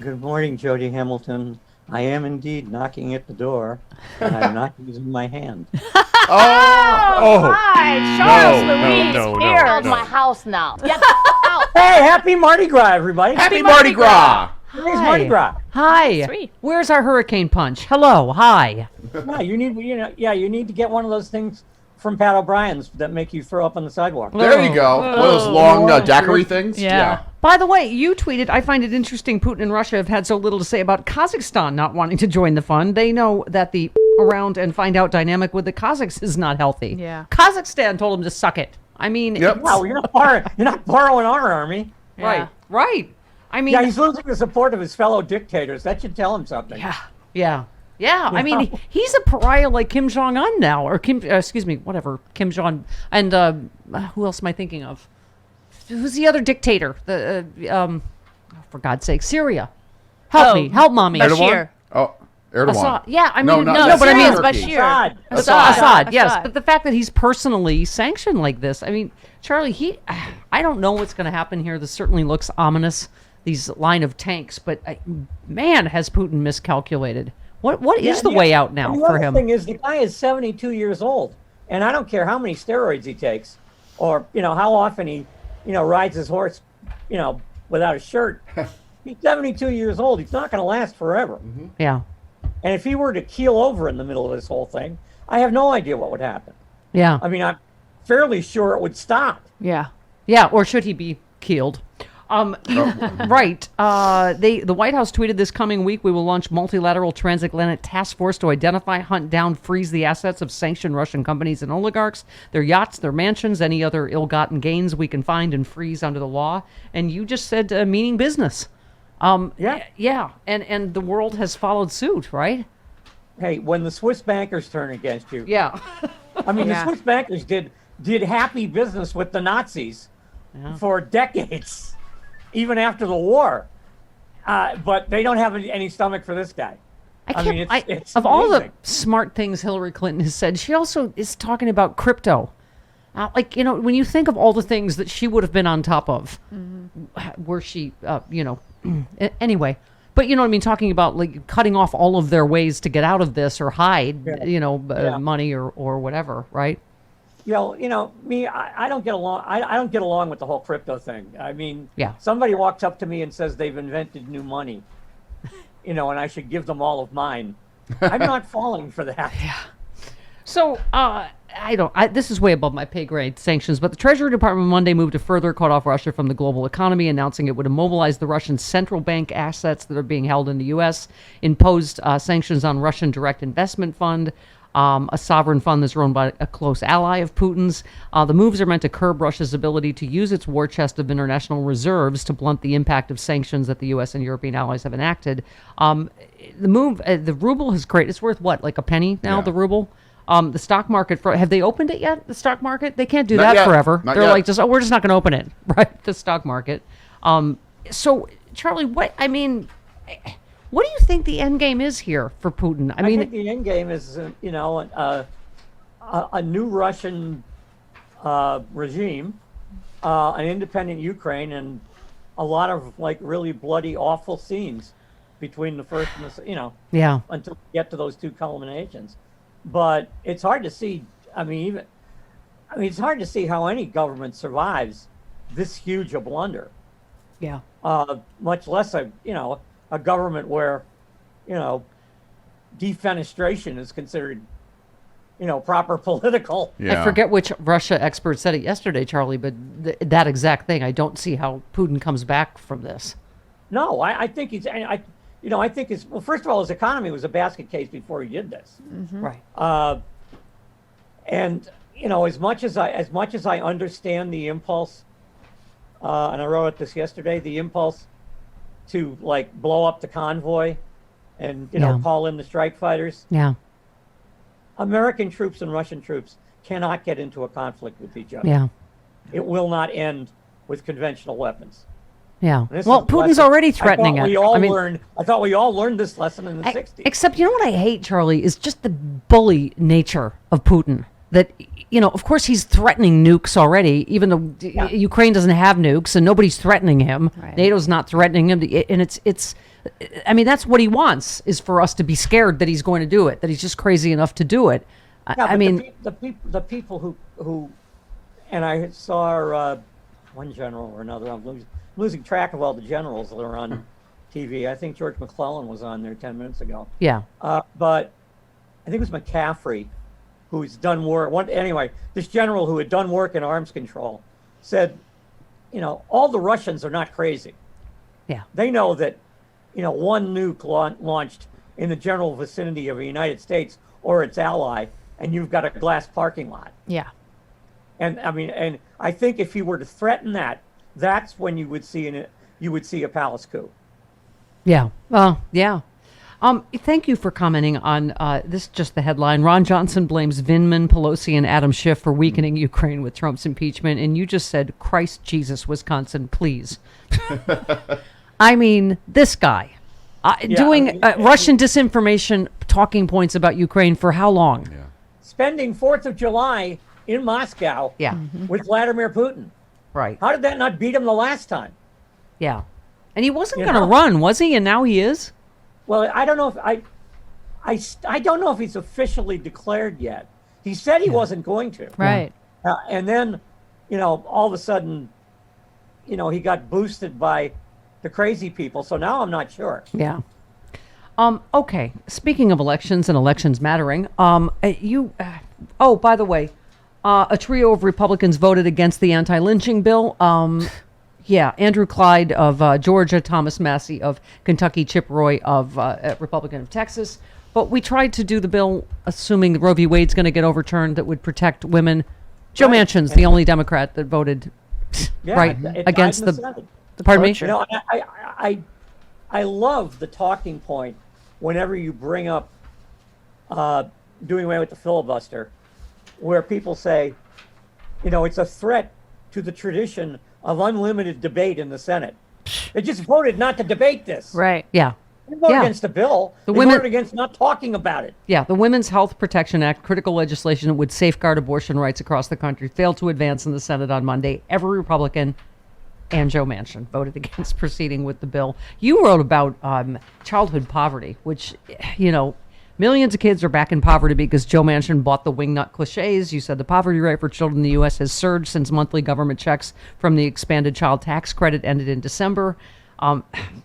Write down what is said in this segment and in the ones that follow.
Good morning, Jody Hamilton. I am indeed knocking at the door, and I'm not using my hand. Hi, Charles Louise no, here. no, It's my house now. Get out. Hey, happy Mardi Gras, everybody! Happy Mardi Gras! Today's Mardi Gras. Hi. Sweet. Where's our hurricane punch? Hello. Hi. Yeah, you need to get one of those things from Pat O'Brien's that make you throw up on the sidewalk. There you go. One of those long daiquiri things. Yeah. By the way, you tweeted, I find it interesting Putin and Russia have had so little to say about Kazakhstan not wanting to join the fund. They know that the around and find out dynamic with the Kazakhs is not healthy. Yeah. Kazakhstan told them to suck it. I mean, Yep. Wow, you're not borrowing our army. right, right. I mean, Yeah, he's losing the support of his fellow dictators. That should tell him something. yeah. I mean, he's a pariah like Kim Jong-un now, or Kim Jong, and who else am I thinking of? Who's the other dictator? For God's sake, Syria. Help me, help mommy. Bashir. Oh, Erdogan. Assad. Yeah, I No, mean, not- no, that's but I mean, Turkey. Bashir. Assad, yes. Assad. But the fact that he's personally sanctioned like this, I mean, Charlie, I don't know what's going to happen here. This certainly looks ominous, these line of tanks, but man, has Putin miscalculated. What is the way out now and the for other him? thing is, the guy is 72 years old, and I don't care how many steroids he takes, or how often he, rides his horse, without a shirt. He's 72 years old. He's not going to last forever. Mm-hmm. Yeah, And if he were to keel over in the middle of this whole thing, I have no idea what would happen. yeah, I mean, I'm fairly sure it would stop. Yeah. yeah. Or should he be killed? Right. The White House tweeted this coming week, we will launch multilateral transatlantic task force to identify, hunt down, freeze the assets of sanctioned Russian companies and oligarchs, their yachts, their mansions, any other ill-gotten gains we can find and freeze under the law. And you just said meaning business. Yeah. And the world has followed suit, right? Hey, when the Swiss bankers turn against you, Yeah. I mean, Yeah. the Swiss bankers did happy business with the Nazis for decades, even after the war. But they don't have any stomach for this guy. I mean, can't. it's of all the amazing. smart things Hillary Clinton has said, she also is talking about crypto. When you think of all the things that she would have been on top of, were she, anyway. But you know what I mean? Talking about like cutting off all of their ways to get out of this or hide, money or whatever, right? Me, I don't get along. I don't get along with the whole crypto thing. I mean, Yeah. somebody walks up to me and says they've invented new money, and I should give them all of mine. I'm not falling for that. So, this is way above my pay grade, sanctions, but the Treasury Department Monday moved to further cut off Russia from the global economy, announcing it would immobilize the Russian central bank assets that are being held in the U.S., imposed sanctions on Russian Direct Investment Fund, a sovereign fund that's run by a close ally of Putin's. The moves are meant to curb Russia's ability to use its war chest of international reserves to blunt the impact of sanctions that the U.S. and European allies have enacted. The move, the ruble is great. It's worth what, like a penny now, Yeah. the ruble? The stock market, have they opened it yet? The stock market? They can't do Not that yet. forever. Not They're yet. like, we're just not going to open it, right? The stock market. So, Charlie, what do you think the end game is here for Putin? I think the end game is, a new Russian regime, an independent Ukraine, and a lot of like really bloody, awful scenes between the first and the, yeah. until we get to those two culminations. But it's hard to see. It's hard to see how any government survives this huge a blunder. Yeah. Much less a government where, defenestration is considered, proper political. Yeah. I forget which Russia expert said it yesterday, Charlie, but that exact thing. I don't see how Putin comes back from this. No, I think he's. I think his. Well, first of all, his economy was a basket case before he did this. Right. And as much as I understand the impulse, and I wrote this yesterday, the impulse to like blow up the convoy, and Yeah. call in the strike fighters. Yeah. American troops and Russian troops cannot get into a conflict with each other. Yeah. It will not end with conventional weapons. Yeah. This Well, is a Putin's lesson already threatening I it. thought we all learned this lesson in the 60s. Except, you know what I hate, Charlie, is just the bully nature of Putin. That, of course he's threatening nukes already, even though Ukraine doesn't have nukes and nobody's threatening him. Right. NATO's not threatening him. And it's I mean, that's what he wants, is for us to be scared that he's going to do it, that he's just crazy enough to do it. Yeah, I but mean, the people who, and I saw one general or another. I'm losing track of all the generals that are on TV. I think George McClellan was on there 10 minutes ago. yeah. But I think it was McCaffrey, who's done work. Anyway, this general who had done work in arms control said, all the Russians are not crazy. Yeah. They know that, one nuke launched in the general vicinity of the United States or its ally, and you've got a glass parking lot. Yeah. And I think if you were to threaten that, that's when you would see a palace coup. Yeah. Well, yeah. Thank you for commenting on this. Just the headline: Ron Johnson blames Vindman, Pelosi, and Adam Schiff for weakening Ukraine with Trump's impeachment. And you just said, "Christ Jesus, Wisconsin, please." I mean, this guy doing Russian disinformation talking points about Ukraine for how long? Yeah. Spending 4th of July in Moscow Yeah. with Vladimir Putin. Right. How did that not beat him the last time? Yeah. And he wasn't You going to know? run, was he? And now he is. Well, I don't know if I don't know if he's officially declared yet. He said he wasn't going to. Right. And then, all of a sudden, he got boosted by the crazy people. So now I'm not sure. Yeah. Okay. Speaking of elections and elections mattering, by the way, a trio of Republicans voted against the anti-lynching bill. Andrew Clyde of Georgia, Thomas Massey of Kentucky, Chip Roy of Republican of Texas. But we tried to do the bill assuming Roe v. Wade's going to get overturned that would protect women. Joe Right. Manchin's the only Democrat that voted It against died in the. Senate. Pardon me? I love the talking point whenever you bring up doing away with the filibuster, where people say, it's a threat to the tradition of unlimited debate in the Senate. They just voted not to debate this. Right. Yeah. They voted Yeah. against the bill. The They women- voted against not talking about it. Yeah, the Women's Health Protection Act, critical legislation that would safeguard abortion rights across the country, failed to advance in the Senate on Monday. Every Republican and Joe Manchin voted against proceeding with the bill. You wrote about childhood poverty, which, millions of kids are back in poverty because Joe Manchin bought the wingnut cliches. You said the poverty rate for children in the U.S. has surged since monthly government checks from the expanded child tax credit ended in December.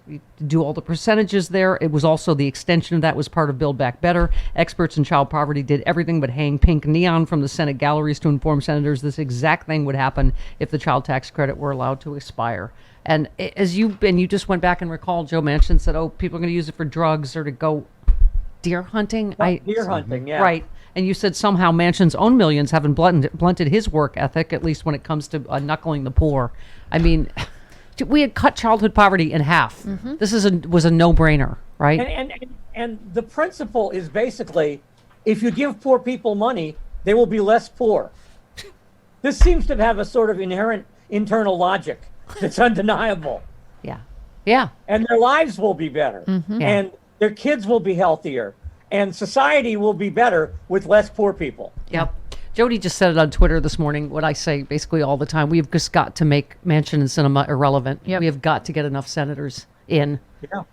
You do all the percentages there. It was also the extension of that was part of Build Back Better. Experts in child poverty did everything but hang pink neon from the Senate galleries to inform senators this exact thing would happen if the child tax credit were allowed to expire. And you just went back and recalled, Joe Manchin said, people are going to use it for drugs or to go deer hunting. Deer hunting, yeah. Right. And you said somehow Manchin's own millions haven't blunted his work ethic, at least when it comes to knuckling the poor. I mean, we had cut childhood poverty in half. This was a no-brainer, right? And the principle is basically, if you give poor people money, they will be less poor. This seems to have a sort of inherent internal logic that's undeniable. Yeah. Yeah. And their lives will be better. Yeah. And their kids will be healthier. And society will be better with less poor people. Yep. Jody just said it on Twitter this morning, what I say basically all the time. We've just got to make Manchin and Sinema irrelevant. Yep. We have got to get enough senators in. Yeah.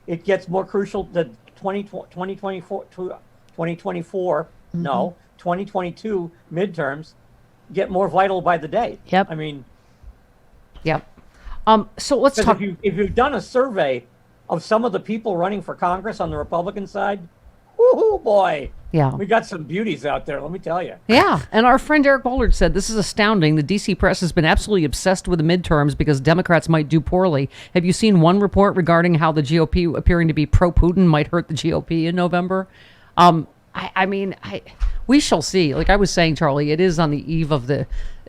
It gets more crucial. The 2024, no, 2022 midterms get more vital by the day. Yep. Yep. So let's talk. If you've done a survey of some of the people running for Congress on the Republican side, whoo boy. Yeah. We got some beauties out there, let me tell you. Yeah, and our friend Eric Bollard said, this is astounding. The D.C. press has been absolutely obsessed with the midterms because Democrats might do poorly. Have you seen one report regarding how the GOP appearing to be pro-Putin might hurt the GOP in November? We shall see. Like I was saying, Charlie, it is on the eve of the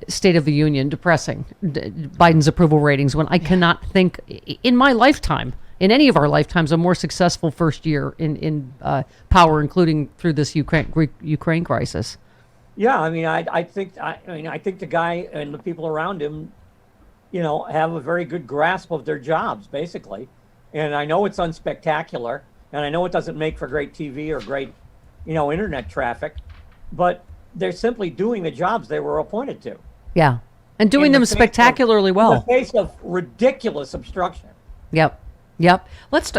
State of the Union, depressing Biden's approval ratings when I cannot think in my lifetime, in any of our lifetimes, a more successful first year in power, including through this Ukraine crisis. Yeah, I think the guy and the people around him, have a very good grasp of their jobs, basically. And I know it's unspectacular, and I know it doesn't make for great TV or great, internet traffic, but they're simply doing the jobs they were appointed to. Yeah, and doing them spectacularly well. In the face of ridiculous obstruction. Yep. Yep.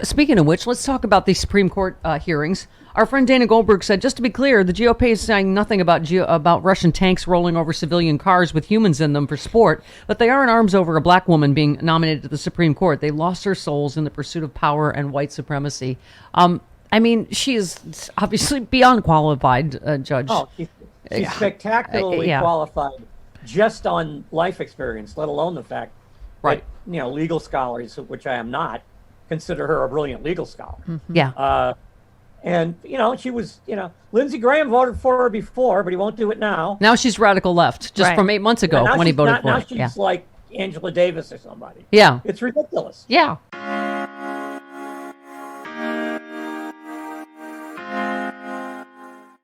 Speaking of which, let's talk about the Supreme Court hearings. Our friend Dana Goldberg said, just to be clear, the GOP is saying nothing about Russian tanks rolling over civilian cars with humans in them for sport, but they are in arms over a black woman being nominated to the Supreme Court. They lost their souls in the pursuit of power and white supremacy. I mean, she is obviously beyond qualified, Judge. Oh, she's spectacularly qualified just on life experience, let alone the fact Right. that, legal scholars, which I am not, consider her a brilliant legal scholar. Yeah. And, she was, Lindsey Graham voted for her before, but he won't do it now. Now she's radical left, just Right. from 8 months ago Now when he she's voted not- for Now her. she's Yeah. like Angela Davis or somebody. Yeah. It's ridiculous. Yeah.